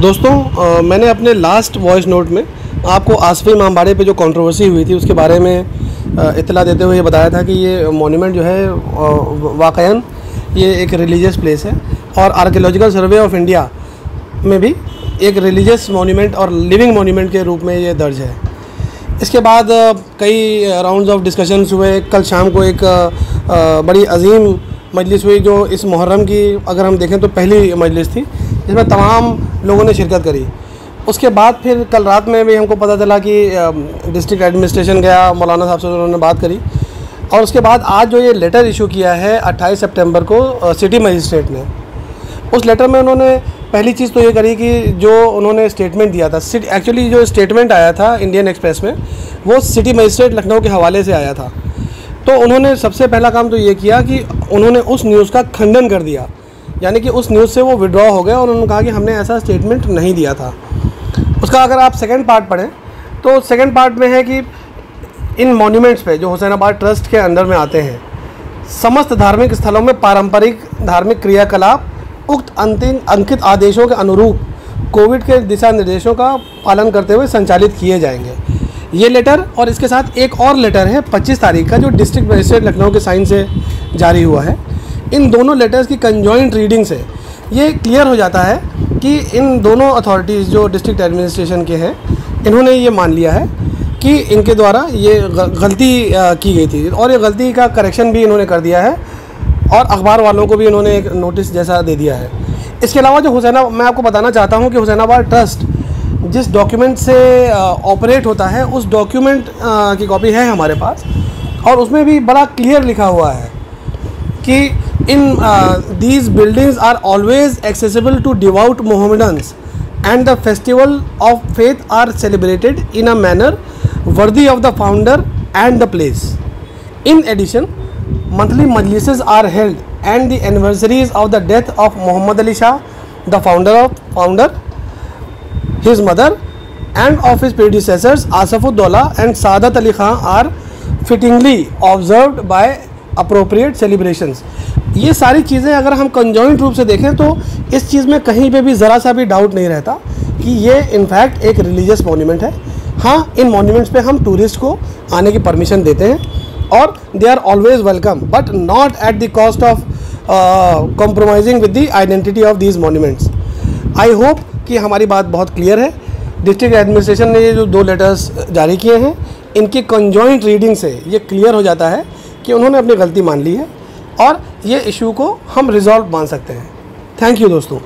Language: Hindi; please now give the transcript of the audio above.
मैंने अपने लास्ट वॉइस नोट में आपको आसफ़ी इमामबाड़े पे जो कंट्रोवर्सी हुई थी उसके बारे में इत्तला देते हुए ये बताया था कि ये मॉन्यूमेंट जो है वाक़ईन ये एक रिलीजियस प्लेस है और आर्कियोलॉजिकल सर्वे ऑफ इंडिया में भी एक रिलीजियस मॉन्यूमेंट और लिविंग मॉन्यूमेंट के रूप में ये दर्ज है। इसके बाद कई राउंड्स ऑफ डिस्कशंस हुए। कल शाम को एक बड़ी अजीम मजलिस हुई जो इस मुहर्रम की अगर हम देखें तो पहली मजलिस थी जिसमें तमाम लोगों ने शिरकत करी। उसके बाद फिर कल रात में भी हमको पता चला कि डिस्ट्रिक्ट एडमिनिस्ट्रेशन गया, मौलाना साहब से उन्होंने बात करी और उसके बाद आज जो ये लेटर इशू किया है 28 सितंबर को सिटी मजिस्ट्रेट ने, उस लेटर में उन्होंने पहली चीज़ तो ये करी कि जो उन्होंने स्टेटमेंट दिया था, एक्चुअली जो स्टेटमेंट आया था इंडियन एक्सप्रेस में वो सिटी मजिस्ट्रेट लखनऊ के हवाले से आया था। तो उन्होंने सबसे पहला काम तो ये किया कि उन्होंने उस न्यूज़ का खंडन कर दिया, यानी कि उस न्यूज़ से वो विड्रॉ हो गए और उन्होंने कहा कि हमने ऐसा स्टेटमेंट नहीं दिया था। उसका अगर आप सेकंड पार्ट पढ़ें तो सेकंड पार्ट में है कि इन मॉन्यूमेंट्स पे जो हुसैनाबाद ट्रस्ट के अंदर में आते हैं, समस्त धार्मिक स्थलों में पारंपरिक धार्मिक क्रियाकलाप उक्त अंकित आदेशों के अनुरूप कोविड के दिशा निर्देशों का पालन करते हुए संचालित किए जाएंगे। ये लेटर और इसके साथ एक और लेटर है 25 तारीख का जो डिस्ट्रिक्ट मजिस्ट्रेट लखनऊ के साइन से जारी हुआ है। इन दोनों लेटर्स की कंजॉइंट रीडिंग से ये क्लियर हो जाता है कि इन दोनों अथॉरिटीज़ जो डिस्ट्रिक्ट एडमिनिस्ट्रेशन के हैं इन्होंने ये मान लिया है कि इनके द्वारा ये गलती की गई थी और ये गलती का करेक्शन भी इन्होंने कर दिया है और अखबार वालों को भी इन्होंने एक नोटिस जैसा दे दिया है। इसके अलावा जो मैं आपको बताना चाहता हूँ कि हुसैनाबाद ट्रस्ट जिस डॉक्यूमेंट से ऑपरेट होता है उस डॉक्यूमेंट की कॉपी है हमारे पास और उसमें भी बड़ा क्लियर लिखा हुआ है कि in these buildings are always accessible to devout Mohammedans and the festival of faith are celebrated in a manner worthy of the founder and the place. In addition monthly majlises are held and the anniversaries of the death of Muhammad Ali Shah, the founder, his mother and of his predecessors Asafuddaula and Saadat Ali Khan are fittingly observed by appropriate celebrations। ये सारी चीज़ें अगर हम कंजॉइंट रूप से देखें तो इस चीज़ में कहीं पे भी ज़रा सा भी डाउट नहीं रहता कि ये इनफैक्ट एक रिलीजियस मॉन्यूमेंट है। हाँ, इन मॉन्यूमेंट्स पे हम टूरिस्ट को आने की परमिशन देते हैं और they are always welcome but not at the cost of compromising with the identity of these monuments. I hope कि हमारी बात बहुत क्लियर है। डिस्ट्रिक्ट एडमिनिस्ट्रेशन ने ये जो 2 लेटर्स जारी किए हैं इनकी कंजॉइंट रीडिंग से ये क्लियर हो जाता है कि उन्होंने अपनी गलती मान ली है और ये इशू को हम रिजॉल्व मान सकते हैं। थैंक यू दोस्तों।